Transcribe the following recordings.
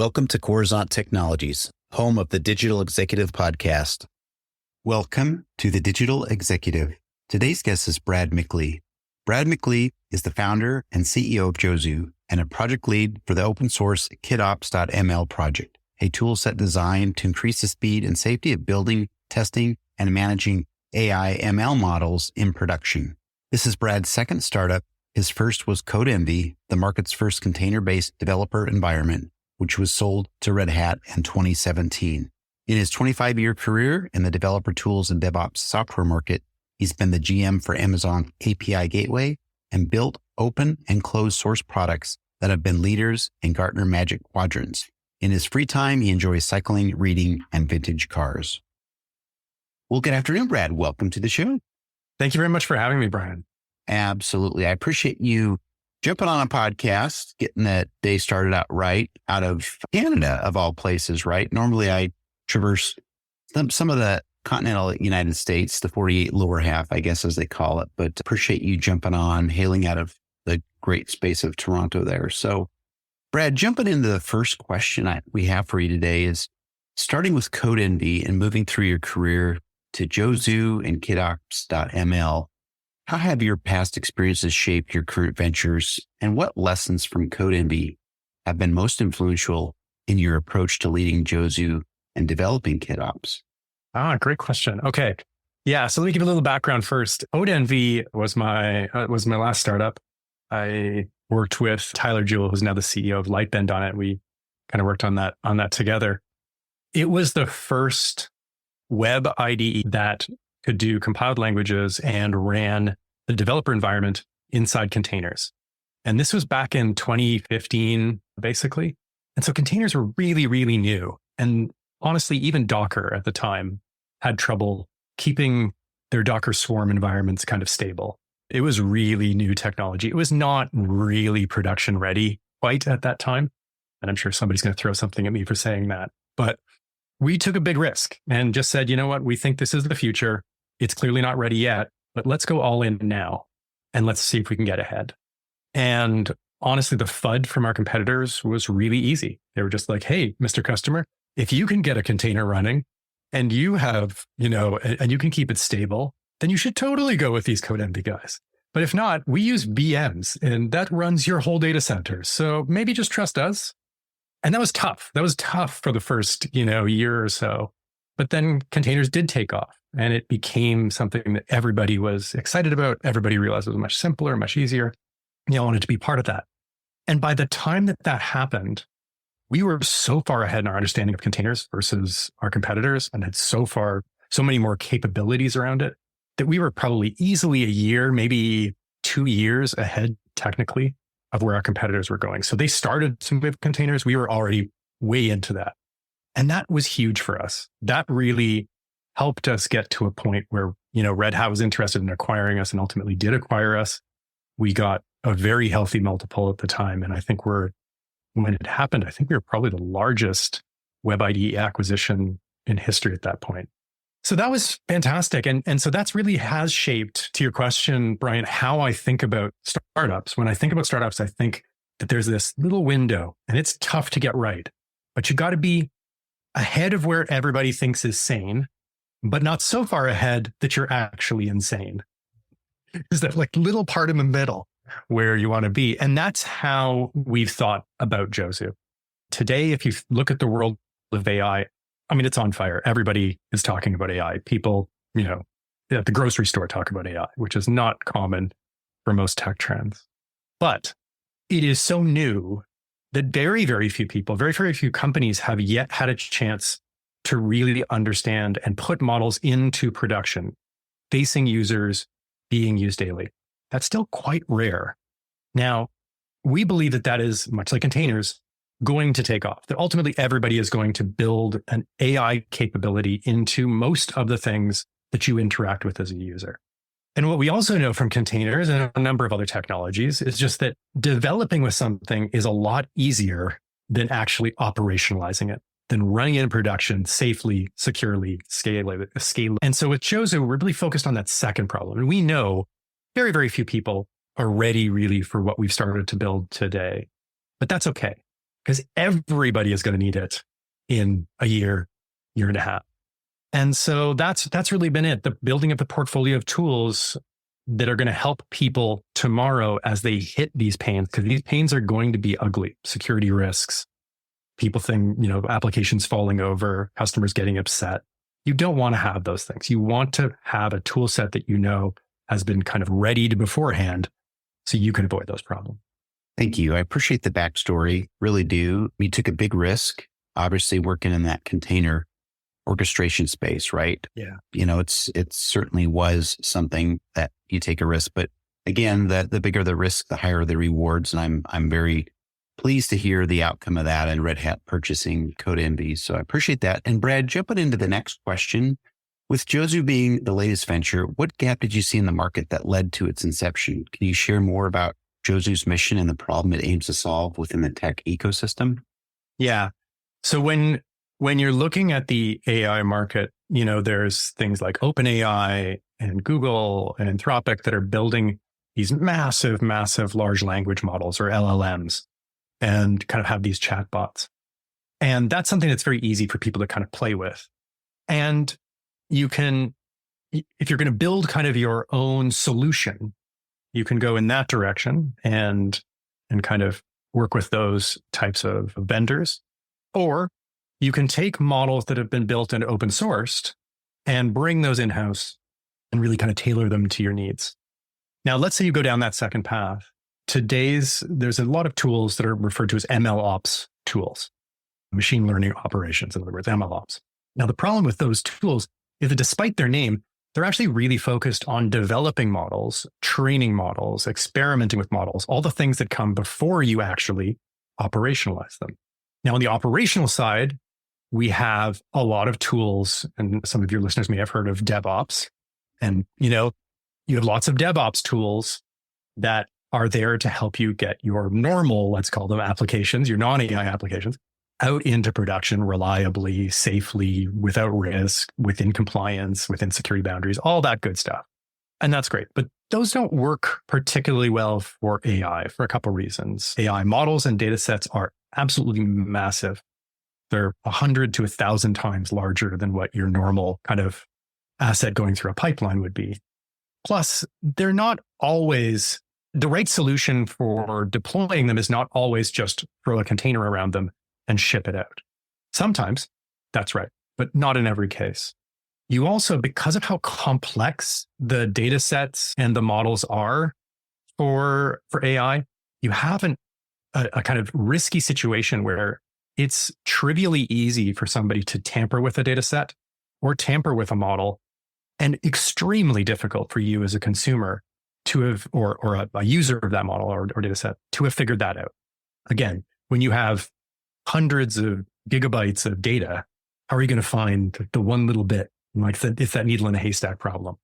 Welcome to Coruzant Technologies, home of the Digital Executive Podcast. Welcome to the Digital Executive. Today's guest is Brad Micklea. Brad Micklea is the founder and CEO of Jozu and a project lead for the open source KitOps.ml Project, a tool set designed to increase the speed and safety of building, testing, and managing AI ML models in production. This is Brad's second startup. His first was CodeEnvy, the market's first container-based developer environment, which was sold to Red Hat in 2017. In his 25-year career in the developer tools and DevOps software market, he's been the GM for Amazon API Gateway and built open and closed source products that have been leaders in Gartner Magic Quadrants. In his free time, he enjoys cycling, reading, and vintage cars. Well, good afternoon, Brad. Welcome to the show. Thank you very much for having me, Brian. Absolutely. I appreciate you jumping on a podcast, getting that day started out right, out of Canada, of all places, right? Normally I traverse some of the continental United States, the 48 lower half, I guess, as they call it, but appreciate you jumping on, hailing out of the great space of Toronto there. So Brad, jumping into the first question we have for you today is starting with CodeEnvy and moving through your career to Jozu and KitOps.ml. How have your past experiences shaped your current ventures, and what lessons from CodeEnvy have been most influential in your approach to leading Jozu and developing KitOps? Great question. Okay. Yeah. So let me give a little background first. CodeEnvy was my last startup. I worked with Tyler Jewell, who's now the CEO of Lightbend on it. We kind of worked on that together. It was the first web IDE that could do compiled languages and ran the developer environment inside containers. And this was back in 2015, basically. And so containers were really, really new. And honestly, even Docker at the time had trouble keeping their Docker Swarm environments kind of stable. It was really new technology. It was not really production ready quite at that time. And I'm sure somebody's going to throw something at me for saying that. But we took a big risk and just said, you know what, we think this is the future. It's clearly not ready yet, but let's go all in now and let's see if we can get ahead. And honestly, the FUD from our competitors was really easy. They were just like, hey, Mr. Customer, if you can get a container running and you have, and you can keep it stable, then you should totally go with these CodeEnvy guys. But if not, we use VMs and that runs your whole data center. So maybe just trust us. And that was tough. That was tough for the first, year or so. But then containers did take off and it became something that everybody was excited about. Everybody realized it was much simpler, much easier. Wanted to be part of that. And by the time that happened, we were so far ahead in our understanding of containers versus our competitors and had so many more capabilities around it that we were probably easily a year, maybe 2 years ahead technically of where our competitors were going. So they started to move containers. We were already way into that. And that was huge for us. That really helped us get to a point where, Red Hat was interested in acquiring us and ultimately did acquire us. We got a very healthy multiple at the time. And I think when it happened, I think we were probably the largest web IDE acquisition in history at that point. So that was fantastic. And so that's really has shaped, to your question, Brian, how I think about startups. When I think about startups, I think that there's this little window and it's tough to get right, but you got to be ahead of where everybody thinks is sane, but not so far ahead that you're actually insane. Is that like little part in the middle where you want to be? And that's how we've thought about Jozu. Today, if you look at the world of AI, it's on fire. Everybody is talking about AI. People, at the grocery store talk about AI, which is not common for most tech trends. But it is so new that very, very few people, very, very few companies have yet had a chance to really understand and put models into production, facing users, being used daily. That's still quite rare. Now, we believe that is, much like containers, going to take off. That ultimately everybody is going to build an AI capability into most of the things that you interact with as a user. And what we also know from containers and a number of other technologies is just that developing with something is a lot easier than actually operationalizing it, than running it in production safely, securely, scalable. And so with Jozu, we're really focused on that second problem. And we know very, very few people are ready really for what we've started to build today. But that's okay. because everybody is going to need it in a year and a half. And so that's really been it. The building of the portfolio of tools that are going to help people tomorrow as they hit these pains, because these pains are going to be ugly. Security risks, people think, applications falling over, customers getting upset. You don't want to have those things. You want to have a tool set that has been kind of readied beforehand so you can avoid those problems. Thank you. I appreciate the backstory. Really do. You took a big risk, obviously working in that container orchestration space, right? Yeah. It certainly was something that you take a risk, but again, the bigger the risk, the higher the rewards. And I'm very pleased to hear the outcome of that and Red Hat purchasing CodeEnvy. So I appreciate that. And Brad, jumping into the next question, with Jozu being the latest venture, what gap did you see in the market that led to its inception? Can you share more about Jozu's mission and the problem it aims to solve within the tech ecosystem? Yeah. So when you're looking at the AI market, there's things like OpenAI and Google and Anthropic that are building these massive, massive large language models, or LLMs, and kind of have these chatbots. And that's something that's very easy for people to kind of play with. And you can, if you're going to build kind of your own solution, you can go in that direction and kind of work with those types of vendors. Or you can take models that have been built and open sourced and bring those in-house and really kind of tailor them to your needs. Now, let's say you go down that second path. There's a lot of tools that are referred to as MLOps tools, machine learning operations, in other words, MLOps. Now, the problem with those tools is that despite their name, they're actually really focused on developing models, training models, experimenting with models, all the things that come before you actually operationalize them. Now, on the operational side, we have a lot of tools, and some of your listeners may have heard of DevOps. And, you have lots of DevOps tools that are there to help you get your normal, let's call them applications, your non-AI applications, out into production reliably, safely, without risk, within compliance, within security boundaries, all that good stuff. And that's great. But those don't work particularly well for AI for a couple of reasons. AI models and data sets are absolutely massive. They're 100 to 1,000 times larger than what your normal kind of asset going through a pipeline would be. Plus, they're not always, the right solution for deploying them is not always just throw a container around them and ship it out. Sometimes that's right, but not in every case. You also, because of how complex the data sets and the models are for AI, you have a kind of risky situation where it's trivially easy for somebody to tamper with a data set or tamper with a model, and extremely difficult for you as a consumer to have, or a user of that model or data set, to have figured that out. Again, when you have hundreds of gigabytes of data, how are you going to find the one little bit? Like it's that needle in a haystack problem.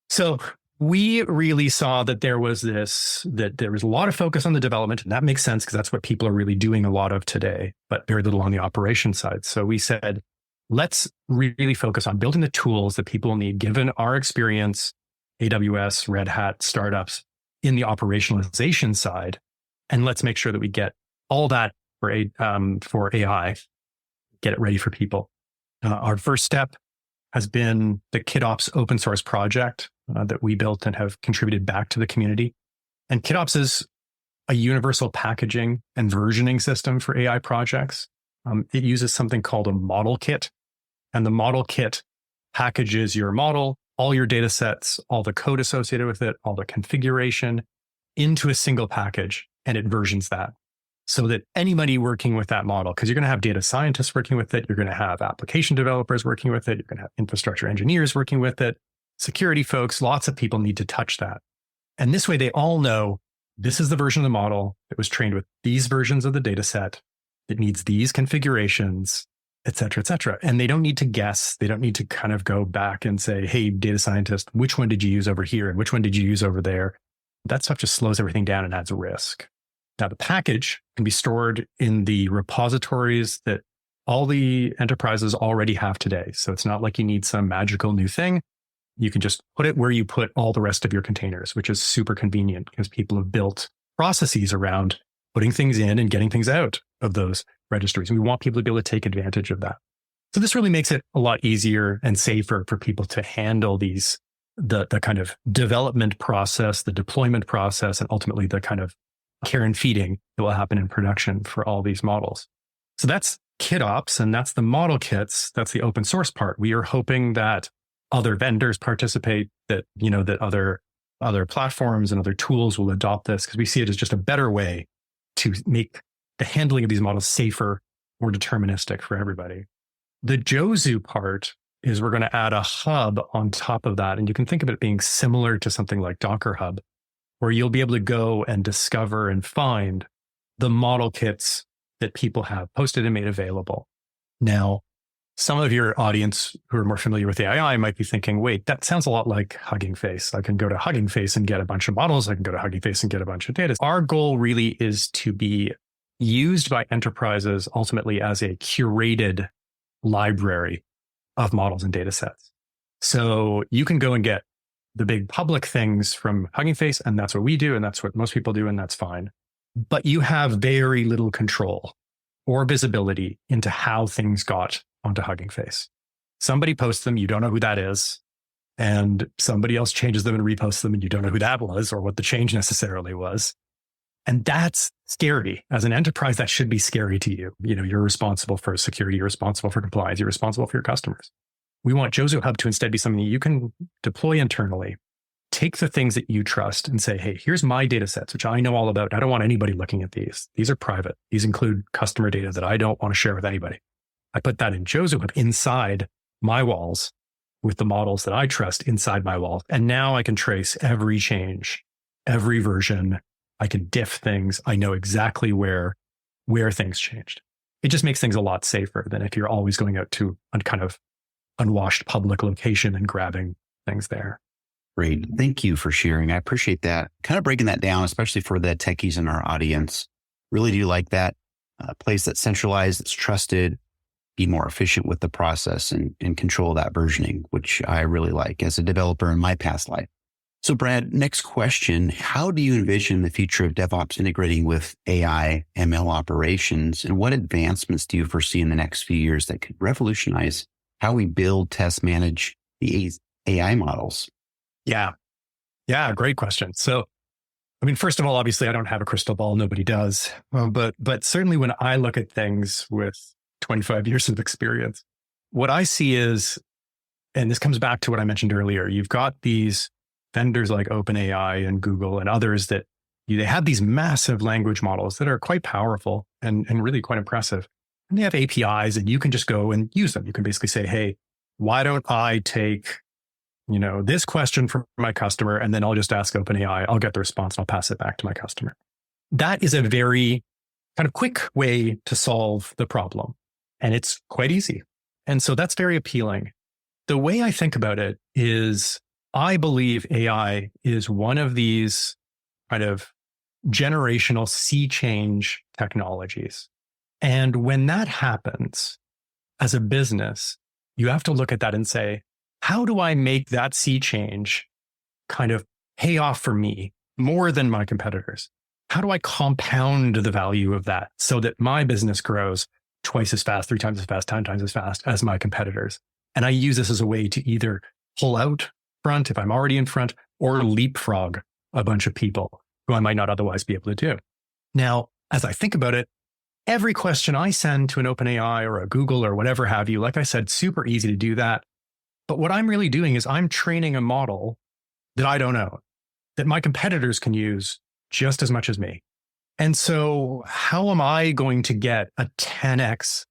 So we really saw that there was a lot of focus on the development, and that makes sense because that's what people are really doing a lot of today, but very little on the operation side. So we said, let's really focus on building the tools that people need, given our experience, AWS, Red Hat, startups, in the operationalization side. And let's make sure that we get all that for AI, get it ready for people. Our first step has been the KitOps open source project that we built and have contributed back to the community. And KitOps is a universal packaging and versioning system for AI projects. It uses something called a model kit. And the model kit packages your model, all your data sets, all the code associated with it, all the configuration into a single package, and it versions that. So that anybody working with that model, because you're going to have data scientists working with it, you're going to have application developers working with it, you're going to have infrastructure engineers working with it, security folks, lots of people need to touch that. And this way they all know this is the version of the model that was trained with these versions of the data set. It needs these configurations, et cetera, et cetera. And they don't need to guess. They don't need to kind of go back and say, hey, data scientist, which one did you use over here? And which one did you use over there? That stuff just slows everything down and adds risk. Now, the package can be stored in the repositories that all the enterprises already have today. So it's not like you need some magical new thing. You can just put it where you put all the rest of your containers, which is super convenient because people have built processes around putting things in and getting things out of those registries. And we want people to be able to take advantage of that. So this really makes it a lot easier and safer for people to handle the kind of development process, the deployment process, and ultimately the kind of care and feeding that will happen in production for all these models. So that's KitOps, and that's the model kits. That's the open source part. We are hoping that other vendors participate, that other platforms and other tools will adopt this, because we see it as just a better way to make the handling of these models safer, more deterministic for everybody. The Jozu part is we're going to add a hub on top of that. And you can think of it being similar to something like Docker Hub, where you'll be able to go and discover and find the model kits that people have posted and made available. Now, some of your audience who are more familiar with AI might be thinking, wait, that sounds a lot like Hugging Face. I can go to Hugging Face and get a bunch of models. I can go to Hugging Face and get a bunch of data. Our goal really is to be used by enterprises ultimately as a curated library of models and data sets. So you can go and get the big public things from Hugging Face, and that's what we do, and that's what most people do, and that's fine. But you have very little control or visibility into how things got onto Hugging Face. Somebody posts them, you don't know who that is, and somebody else changes them and reposts them, and you don't know who that was or what the change necessarily was. And that's scary. As an enterprise, that should be scary to you. You're responsible for security, you're responsible for compliance, you're responsible for your customers. We want Jozu Hub to instead be something that you can deploy internally, take the things that you trust and say, hey, here's my data sets, which I know all about. I don't want anybody looking at these. These are private. These include customer data that I don't want to share with anybody. I put that in Jozu Hub inside my walls with the models that I trust inside my walls. And now I can trace every change, every version. I can diff things. I know exactly where things changed. It just makes things a lot safer than if you're always going out to a kind of unwashed public location and grabbing things there. Great. Thank you for sharing. I appreciate that. Kind of breaking that down, especially for the techies in our audience. Really do like that. A place that's centralized, that's trusted, be more efficient with the process and control that versioning, which I really like as a developer in my past life. So Brad, next question. How do you envision the future of DevOps integrating with AI, ML operations? And what advancements do you foresee in the next few years that could revolutionize how we build, test, manage the AI models? Yeah, great question. So, first of all, obviously, I don't have a crystal ball. Nobody does. But certainly when I look at things with 25 years of experience, what I see is, and this comes back to what I mentioned earlier, you've got these vendors like OpenAI and Google and others that they have these massive language models that are quite powerful and really quite impressive. And they have APIs and you can just go and use them. You can basically say, hey, why don't I take this question from my customer, and then I'll just ask OpenAI, I'll get the response and I'll pass it back to my customer. That is a very kind of quick way to solve the problem. And it's quite easy. And so that's very appealing. The way I think about it is I believe AI is one of these kind of generational sea change technologies. And when that happens as a business, you have to look at that and say, how do I make that sea change kind of pay off for me more than my competitors? How do I compound the value of that so that my business grows twice as fast, 3 times as fast, 10 times as fast as my competitors? And I use this as a way to either pull out front if I'm already in front, or leapfrog a bunch of people who I might not otherwise be able to do. Now, as I think about it, every question I send to an OpenAI or a Google or whatever have you, like I said, super easy to do that. But what I'm really doing is I'm training a model that I don't own, that my competitors can use just as much as me. And so how am I going to get a 10x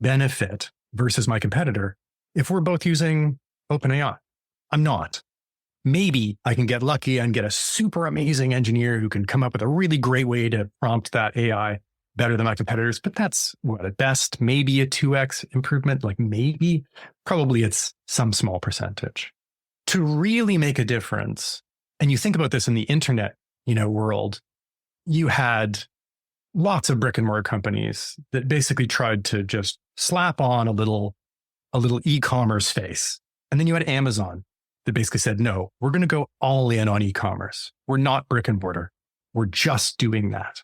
benefit versus my competitor if we're both using OpenAI? I'm not. Maybe I can get lucky and get a super amazing engineer who can come up with a really great way to prompt that AI better than my competitors, but that's what, at best, maybe a 2x improvement, like maybe, probably it's some small percentage. To really make a difference, and you think about this in the internet, world, you had lots of brick and mortar companies that basically tried to just slap on a little e-commerce face. And then you had Amazon that basically said, no, we're going to go all in on e-commerce. We're not brick and mortar. We're just doing that.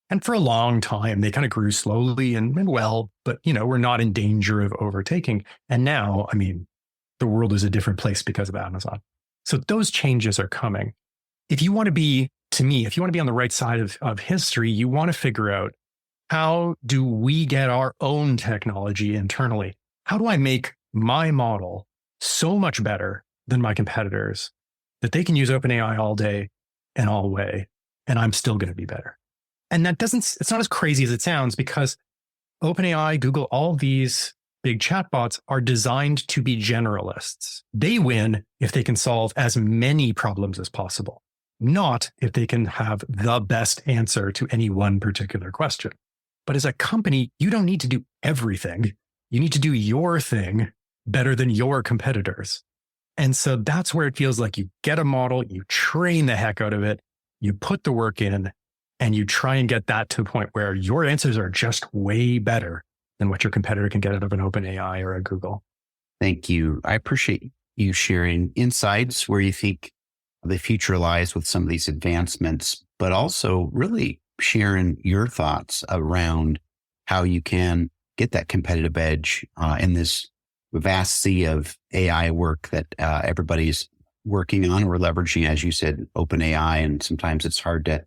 And for a long time, they kind of grew slowly and well, but we're not in danger of overtaking. And now, the world is a different place because of Amazon. So those changes are coming. If you want to be, to me, if you want to be on the right side of history, you want to figure out, how do we get our own technology internally? How do I make my model so much better than my competitors that they can use OpenAI all day and all way, and I'm still going to be better? And it's not as crazy as it sounds, because OpenAI, Google, all these big chatbots are designed to be generalists. They win if they can solve as many problems as possible, not if they can have the best answer to any one particular question. But as a company, you don't need to do everything. You need to do your thing better than your competitors. And so that's where it feels like you get a model, you train the heck out of it, you put the work in, and you try and get that to a point where your answers are just way better than what your competitor can get out of an OpenAI or a Google. Thank you. I appreciate you sharing insights where you think the future lies with some of these advancements, but also really sharing your thoughts around how you can get that competitive edge in this vast sea of AI work that everybody's working on or leveraging, as you said, OpenAI, and sometimes it's hard to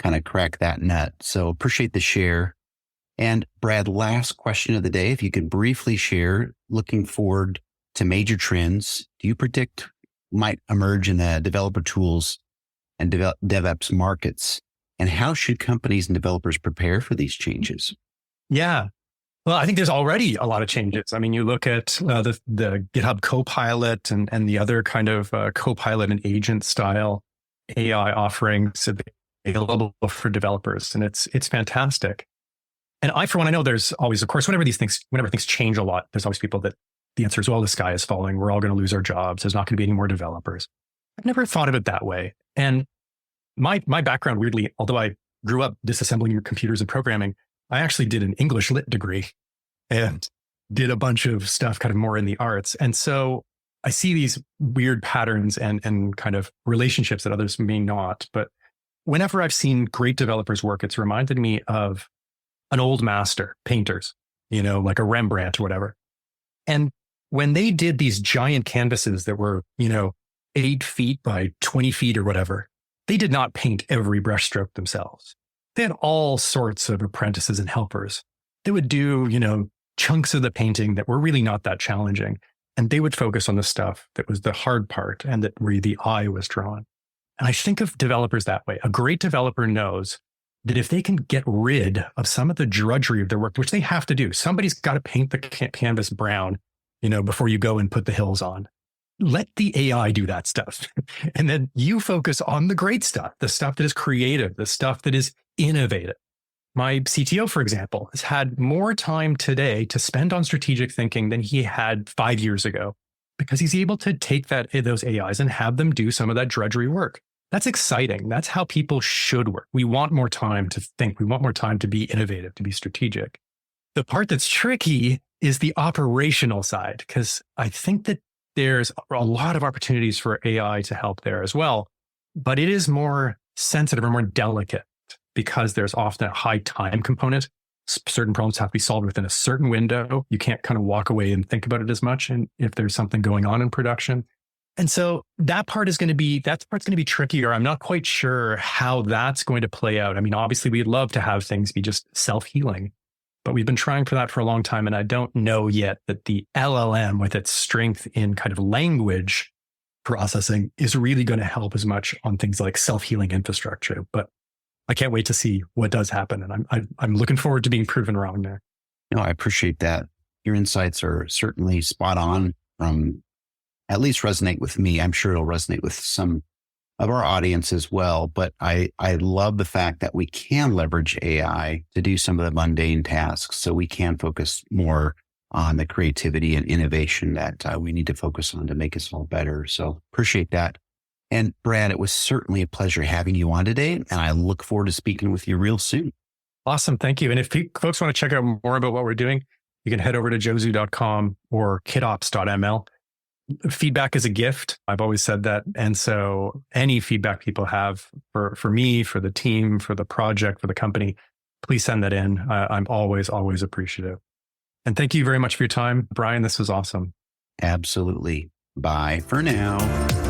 kind of crack that nut. So appreciate the share. And Brad, last question of the day, if you could briefly share, looking forward to major trends, do you predict might emerge in the developer tools and DevOps markets? And how should companies and developers prepare for these changes? Yeah. Well, I think there's already a lot of changes. You look at the GitHub Copilot and the other kind of Copilot and agent style AI offerings available for developers. And it's fantastic. And for one, I know there's always, of course, whenever things change a lot, there's always people that the answer is, well, the sky is falling. We're all going to lose our jobs. There's not going to be any more developers. I've never thought of it that way. And my background, weirdly, although I grew up disassembling computers and programming, I actually did an English lit degree and did a bunch of stuff kind of more in the arts. And so I see these weird patterns and kind of relationships that others may not. But whenever I've seen great developers work, it's reminded me of an old master, painters, like a Rembrandt or whatever. And when they did these giant canvases that were, 8 feet by 20 feet or whatever, they did not paint every brushstroke themselves. They had all sorts of apprentices and helpers. They would do, chunks of the painting that were really not that challenging. And they would focus on the stuff that was the hard part and that where the eye was drawn. And I think of developers that way. A great developer knows that if they can get rid of some of the drudgery of their work, which they have to do, somebody's got to paint the canvas brown, before you go and put the hills on. Let the AI do that stuff. And then you focus on the great stuff, the stuff that is creative, the stuff that is innovative. My CTO, for example, has had more time today to spend on strategic thinking than he had 5 years ago, because he's able to take those AIs and have them do some of that drudgery work. That's exciting. That's how people should work. We want more time to think. We want more time to be innovative, to be strategic. The part that's tricky is the operational side, because I think that there's a lot of opportunities for AI to help there as well, but it is more sensitive or more delicate because there's often a high time component. Certain problems have to be solved within a certain window. You can't kind of walk away and think about it as much. And if there's something going on in production. And so that part's going to be trickier. I'm not quite sure how that's going to play out. Obviously we'd love to have things be just self-healing, but we've been trying for that for a long time. And I don't know yet that the LLM, with its strength in kind of language processing, is really going to help as much on things like self-healing infrastructure. But I can't wait to see what does happen. And I'm looking forward to being proven wrong there. No, I appreciate that. Your insights are certainly spot on, at least resonate with me. I'm sure it'll resonate with some of our audience as well. But I love the fact that we can leverage AI to do some of the mundane tasks, so we can focus more on the creativity and innovation that we need to focus on to make us all better. So appreciate that. And Brad, it was certainly a pleasure having you on today, and I look forward to speaking with you real soon. Awesome. Thank you. And if folks want to check out more about what we're doing, you can head over to Jozu.com or KitOps.ml. Feedback is a gift. I've always said that. And so any feedback people have for me, for the team, for the project, for the company, please send that in. I'm always, always appreciative. And thank you very much for your time, Brian. This was awesome. Absolutely. Bye for now.